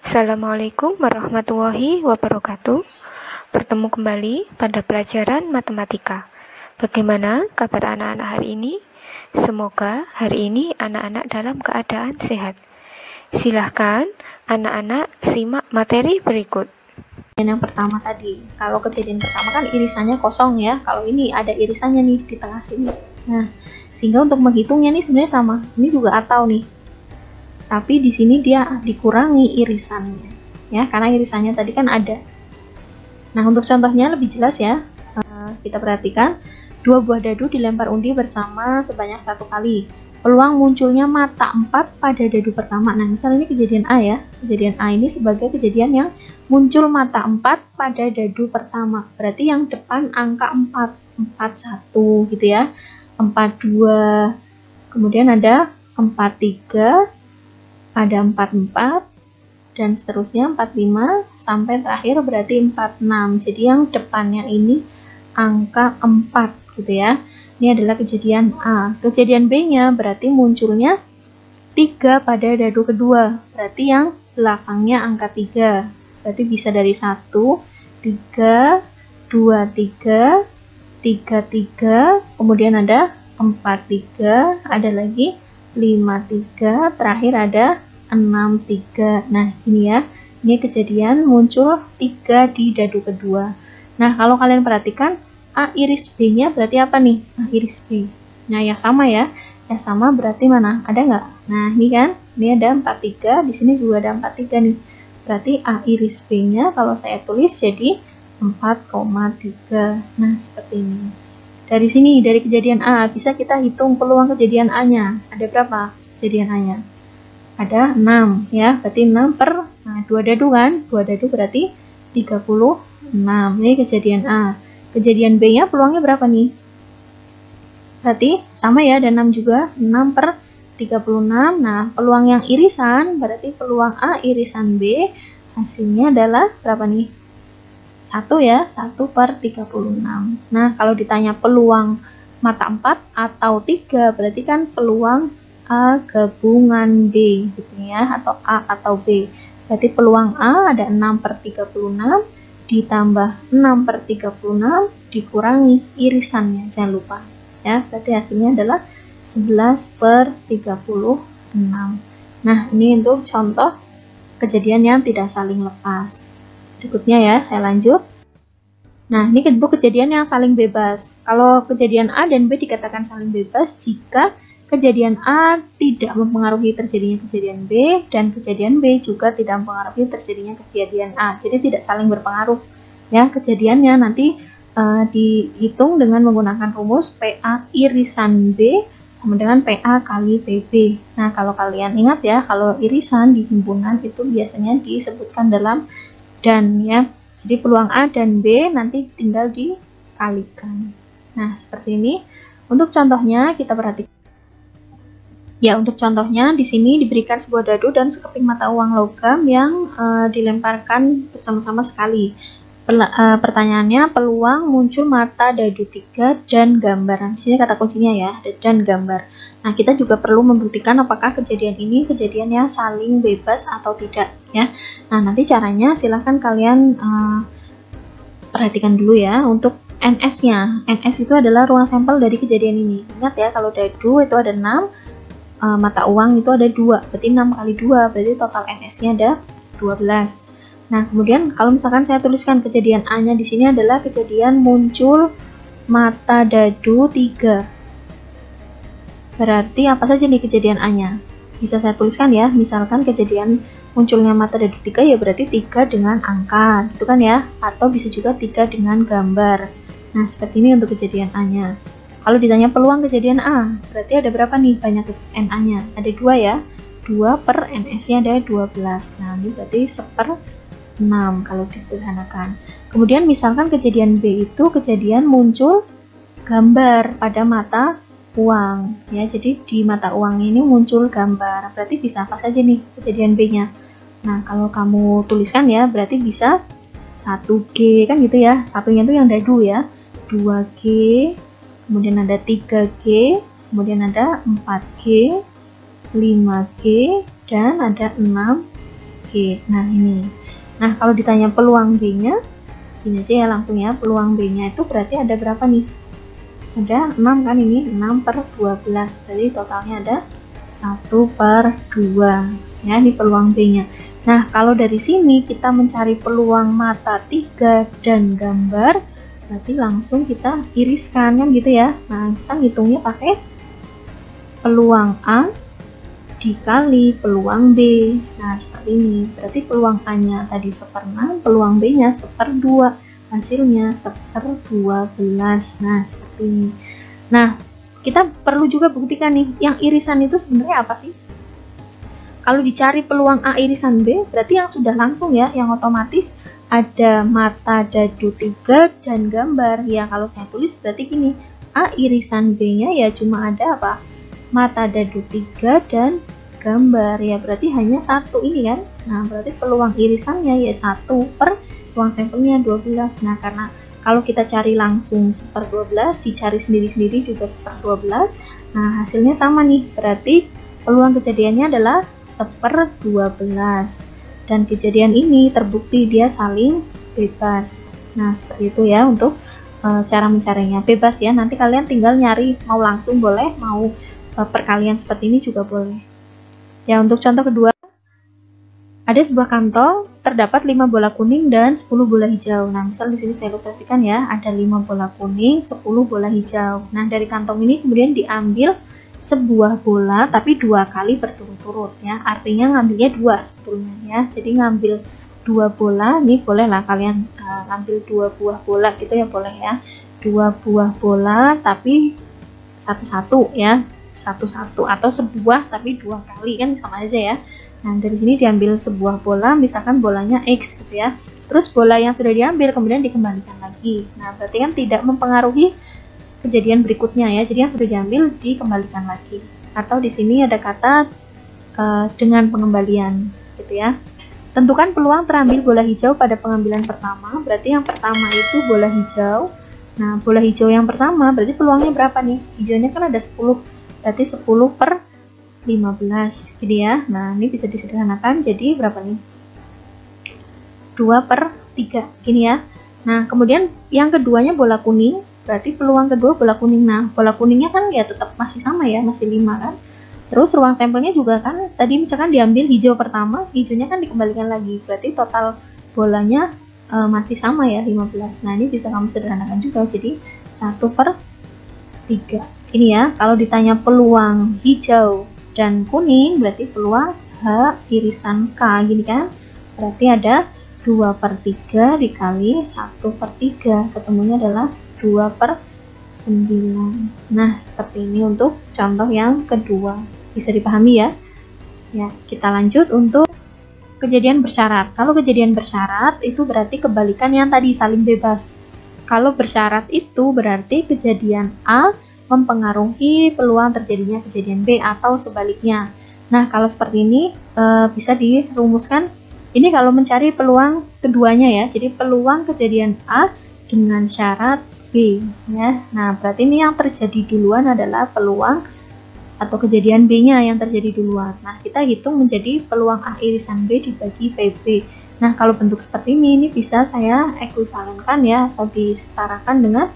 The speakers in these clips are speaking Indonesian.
Assalamualaikum warahmatullahi wabarakatuh. Bertemu kembali pada pelajaran matematika. Bagaimana kabar anak-anak hari ini? Semoga hari ini anak-anak dalam keadaan sehat. Silahkan anak-anak simak materi berikut. Yang pertama tadi, kalau kejadian pertama kan irisannya kosong ya. Kalau ini ada irisannya nih di tengah sini. Nah, sehingga untuk menghitungnya nih sebenarnya sama. Ini juga atau nih. Tapi di sini dia dikurangi irisannya, ya, karena irisannya tadi kan ada. Nah, untuk contohnya lebih jelas ya, kita perhatikan, 2 buah dadu dilempar undi bersama sebanyak 1 kali. Peluang munculnya mata 4 pada dadu pertama. Nah, misalnya ini kejadian A ya, kejadian A ini sebagai kejadian yang muncul mata 4 pada dadu pertama. Berarti yang depan angka 4, 41 gitu ya, 42, kemudian ada 43, ada 44 dan seterusnya 45 sampai terakhir berarti 46. Jadi yang depannya ini angka 4 gitu ya. Ini adalah kejadian A. Kejadian B-nya berarti munculnya 3 pada dadu kedua. Berarti yang belakangnya angka 3. Berarti bisa dari 1, 3, 2, 3, 3, 3, kemudian ada 4, 3, ada lagi 5, 3, terakhir ada 6, 3. Nah, ini ya, ini kejadian muncul 3 di dadu kedua. Nah, kalau kalian perhatikan, A iris B-nya berarti apa nih? A iris B. Nah, ya sama ya. Ya sama berarti mana? Ada nggak? Nah, ini kan, ini ada 43, di sini juga ada 43 nih. Berarti A iris B-nya kalau saya tulis jadi 4,3. Nah, seperti ini. Dari sini, dari kejadian A, bisa kita hitung peluang kejadian A-nya. Ada berapa kejadian A-nya? Ada 6, ya. Berarti 6 per, nah, 2 dadu kan? 2 dadu berarti 36. Ini kejadian A. Kejadian B-nya peluangnya berapa nih? Berarti sama ya, ada 6 juga. 6 per 36. Nah, peluang yang irisan, berarti peluang A irisan B, hasilnya adalah berapa nih? 1 ya, 1 per 36. Nah, kalau ditanya peluang mata 4 atau 3, berarti kan peluang A gabungan B, gitu ya, atau A atau B. Berarti peluang A ada 6 per 36, ditambah 6 per 36, dikurangi irisannya, jangan lupa. Ya, berarti hasilnya adalah 11 per 36. Nah, ini untuk contoh kejadian yang tidak saling lepas. Berikutnya ya, saya lanjut. Nah, ini untuk kejadian yang saling bebas. Kalau kejadian A dan B dikatakan saling bebas jika kejadian A tidak mempengaruhi terjadinya kejadian B dan kejadian B juga tidak mempengaruhi terjadinya kejadian A. Jadi tidak saling berpengaruh. Ya, kejadiannya nanti dihitung dengan menggunakan rumus PA irisan B sama dengan PA kali PB. Nah, kalau kalian ingat ya, kalau irisan di himpunan itu biasanya disebutkan dalam dan ya. Jadi peluang A dan B nanti tinggal dikalikan. Nah, seperti ini. Untuk contohnya kita perhatikan. Ya, untuk contohnya di sini diberikan sebuah dadu dan sekeping mata uang logam yang dilemparkan bersama-sama sekali. Pertanyaannya, peluang muncul mata dadu 3 dan gambar. Di sini kata kuncinya ya, dan gambar. Nah, kita juga perlu membuktikan apakah kejadian ini kejadian yang saling bebas atau tidak ya. Nah, nanti caranya silahkan kalian perhatikan dulu ya untuk NS-nya. NS itu adalah ruang sampel dari kejadian ini. Ingat ya, kalau dadu itu ada 6, mata uang itu ada 2, berarti 6 kali 2, berarti total NS-nya ada 12. Nah, kemudian kalau misalkan saya tuliskan kejadian A-nya di sini adalah kejadian muncul mata dadu 3. Berarti apa saja nih kejadian A-nya? Bisa saya tuliskan ya, misalkan kejadian munculnya mata dadu 3 ya berarti 3 dengan angka, gitu kan ya? Atau bisa juga 3 dengan gambar. Nah, seperti ini untuk kejadian A-nya. Kalau ditanya peluang kejadian A, berarti ada berapa nih banyak NA-nya? Ada 2 ya, 2 per NS-nya ada 12. Nah, ini berarti 1/6 kalau disederhanakan. Kemudian misalkan kejadian B itu kejadian muncul gambar pada mata uang ya, jadi di mata uang ini muncul gambar, berarti bisa apa saja nih kejadian B-nya. Nah, kalau kamu tuliskan ya, berarti bisa 1G kan gitu ya, satunya itu yang dadu ya, 2G, kemudian ada 3G, kemudian ada 4G, 5G, dan ada 6G. Nah ini. Nah kalau ditanya peluang B-nya, sini aja ya langsung ya. Peluang B-nya itu berarti ada berapa nih? Ada 6 kan ini, 6 per 12. Jadi totalnya ada 1 per 2. Ya, ini peluang B-nya. Nah, kalau dari sini kita mencari peluang mata 3 dan gambar, berarti langsung kita iriskan kan gitu ya. Nah, kita ngitungnya pakai peluang A dikali peluang B. Nah, seperti ini. Berarti peluang A-nya tadi 1/6, peluang B-nya 1/2. Hasilnya 1/12. Nah, seperti ini. Nah, kita perlu juga buktikan nih, yang irisan itu sebenarnya apa sih? Kalau dicari peluang A irisan B, berarti yang sudah langsung ya, yang otomatis ada mata dadu 3 dan gambar. Ya, kalau saya tulis berarti gini, A irisan B-nya ya cuma ada apa? Mata dadu 3 dan gambar. Ya, berarti hanya satu ini kan. Nah, berarti peluang irisannya ya 1 per peluang sampelnya 12. Nah, karena kalau kita cari langsung 1/12, dicari sendiri-sendiri juga 1/12. Nah, hasilnya sama nih. Berarti peluang kejadiannya adalah 1/12. Dan kejadian ini terbukti dia saling bebas. Nah, seperti itu ya untuk cara mencarinya. Bebas ya, nanti kalian tinggal nyari, mau langsung boleh, mau perkalian seperti ini juga boleh. Ya, untuk contoh kedua, ada sebuah kantong, terdapat 5 bola kuning dan 10 bola hijau. Nah, misal di sini saya ilustrasikan ya, ada 5 bola kuning, 10 bola hijau. Nah, dari kantong ini kemudian diambil sebuah bola, tapi 2 kali berturut-turut ya. Artinya ngambilnya 2 sebetulnya ya. Jadi ngambil 2 bola, ini boleh lah kalian ngambil 2 buah bola gitu ya, boleh ya. 2 buah bola, tapi satu-satu ya, satu-satu atau sebuah tapi 2 kali kan sama aja ya. Nah, dari sini diambil sebuah bola, misalkan bolanya X gitu ya. Terus bola yang sudah diambil kemudian dikembalikan lagi. Nah, berarti kan tidak mempengaruhi kejadian berikutnya ya. Jadi yang sudah diambil dikembalikan lagi. Atau di sini ada kata dengan pengembalian gitu ya. Tentukan peluang terambil bola hijau pada pengambilan pertama. Berarti yang pertama itu bola hijau. Nah, bola hijau yang pertama berarti peluangnya berapa nih? Hijaunya kan ada 10. Berarti 10/15 gitu ya. Nah, ini bisa disederhanakan jadi berapa nih? 2/3 gini ya. Nah, kemudian yang keduanya bola kuning, berarti peluang kedua bola kuning. Nah, bola kuningnya kan ya tetap masih sama ya, masih 5 kan. Terus ruang sampelnya juga kan tadi misalkan diambil hijau pertama, hijaunya kan dikembalikan lagi. Berarti total bolanya masih sama ya, 15. Nah, ini bisa kamu sederhanakan juga jadi 1/3. Ini ya, kalau ditanya peluang hijau dan kuning berarti peluang H irisan K gini kan, berarti ada 2/3 dikali 1/3, ketemunya adalah 2/9. Nah, seperti ini untuk contoh yang kedua, bisa dipahami ya. Ya, kita lanjut untuk kejadian bersyarat. Kalau kejadian bersyarat itu berarti kebalikan yang tadi, saling bebas. Kalau bersyarat itu berarti kejadian A mempengaruhi peluang terjadinya kejadian B atau sebaliknya. Nah, kalau seperti ini bisa dirumuskan. Ini kalau mencari peluang keduanya ya. Jadi peluang kejadian A dengan syarat B ya. Nah, berarti ini yang terjadi duluan adalah peluang atau kejadian B-nya yang terjadi duluan. Nah, kita hitung menjadi peluang A irisan B dibagi PB. Nah, kalau bentuk seperti ini bisa saya ekuivalenkan ya atau disetarakan dengan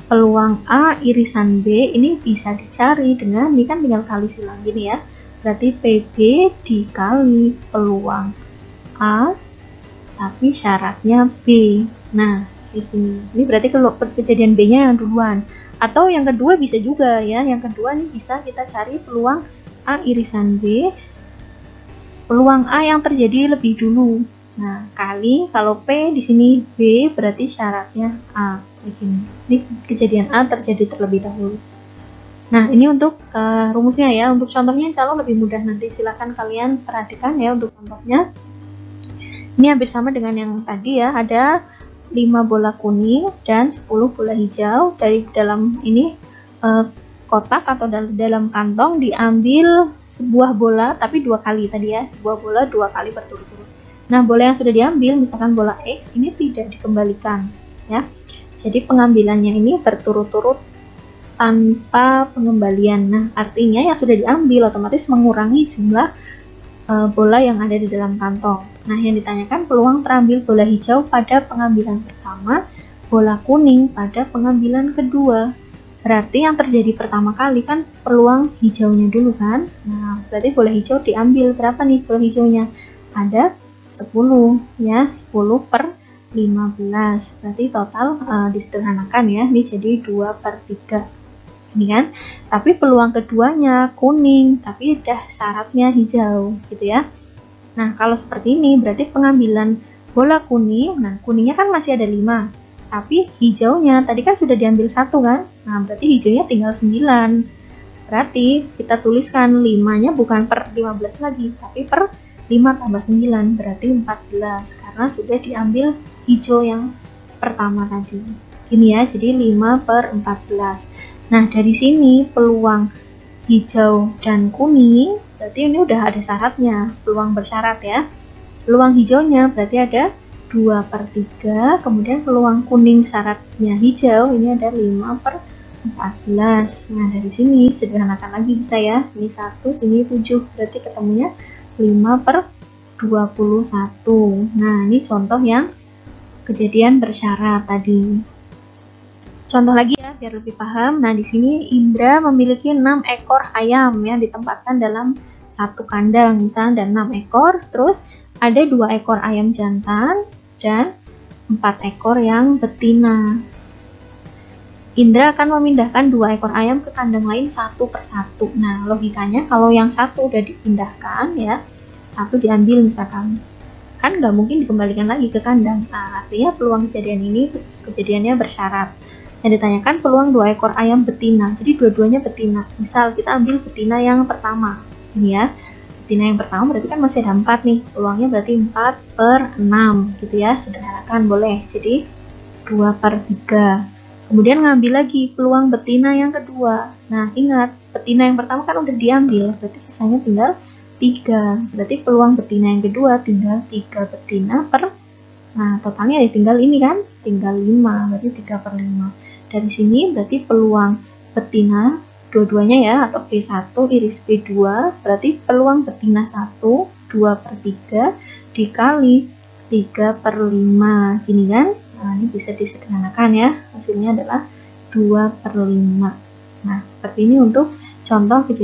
peluang A irisan B. Ini bisa dicari dengan, ini kan tinggal kali silang gini ya. Berarti PB dikali peluang A tapi syaratnya B. Nah, ini berarti kalau kejadian B-nya yang duluan. Atau yang kedua bisa juga ya. Yang kedua nih bisa kita cari peluang A irisan B. Peluang A yang terjadi lebih dulu. Nah, kali kalau P di sini B berarti syaratnya A. Ini kejadian A terjadi terlebih dahulu. Nah, ini untuk rumusnya ya. Untuk contohnya insya Allah lebih mudah, nanti silahkan kalian perhatikan ya untuk contohnya. Ini hampir sama dengan yang tadi ya. Ada 5 bola kuning dan 10 bola hijau. Dari dalam ini kotak atau dalam kantong diambil sebuah bola tapi 2 kali tadi ya. Sebuah bola 2 kali berturut-turut. Nah, bola yang sudah diambil misalkan bola X ini tidak dikembalikan ya. Jadi pengambilannya ini berturut-turut tanpa pengembalian. Nah, artinya yang sudah diambil otomatis mengurangi jumlah bola yang ada di dalam kantong. Nah, yang ditanyakan peluang terambil bola hijau pada pengambilan pertama, bola kuning pada pengambilan kedua. Berarti yang terjadi pertama kali kan peluang hijaunya dulu kan. Nah, berarti bola hijau diambil berapa nih bola hijaunya? Ada 10 ya, 10 per 15. Berarti total disederhanakan ya, ini jadi 2 per 3. Ini kan, tapi peluang keduanya kuning, tapi udah syaratnya hijau gitu ya. Nah, kalau seperti ini berarti pengambilan bola kuning, nah kuningnya kan masih ada 5, tapi hijaunya tadi kan sudah diambil 1 kan, nah berarti hijaunya tinggal 9. Berarti kita tuliskan 5-nya bukan per 15 lagi, tapi per 5 tambah 9, berarti 14, karena sudah diambil hijau yang pertama tadi. Ini ya, jadi 5 per 14. Nah, dari sini peluang hijau dan kuning, berarti ini udah ada syaratnya, peluang bersyarat ya. Peluang hijaunya berarti ada 2 per 3, kemudian peluang kuning syaratnya hijau, ini ada 5 per 14. Nah, dari sini sederhanakan lagi bisa ya, ini 1, sini 7, berarti ketemunya 5 per 21. Nah, ini contoh yang kejadian bersyarat tadi. Contoh lagi ya, biar lebih paham. Nah, di sini Indra memiliki 6 ekor ayam yang ditempatkan dalam satu kandang, misalnya ada 6 ekor, terus ada 2 ekor ayam jantan dan 4 ekor yang betina. Indra akan memindahkan 2 ekor ayam ke kandang lain satu per satu. Nah, logikanya kalau yang satu udah dipindahkan ya, satu diambil misalkan, kan nggak mungkin dikembalikan lagi ke kandang. Nah, artinya peluang kejadian ini kejadiannya bersyarat. Yang ditanyakan peluang 2 ekor ayam betina, jadi dua-duanya betina. Misal kita ambil betina yang pertama, ini ya, betina yang pertama berarti kan masih ada 4 nih, peluangnya berarti 4 per 6 gitu ya, sederhanakan boleh, jadi 2 per 3. Kemudian ngambil lagi peluang betina yang kedua. Nah, ingat, betina yang pertama kan udah diambil, berarti sisanya tinggal 3, berarti peluang betina yang kedua tinggal 3 betina per, nah totalnya ya tinggal ini kan, tinggal 5, berarti 3 per 5. Dari sini berarti peluang betina dua-duanya ya, atau P1 iris P2, berarti peluang betina 1, 2 per 3 dikali 3 per 5, gini kan. Nah, ini bisa disederhanakan ya, hasilnya adalah 2 per 5. Nah, seperti ini untuk contoh kejadian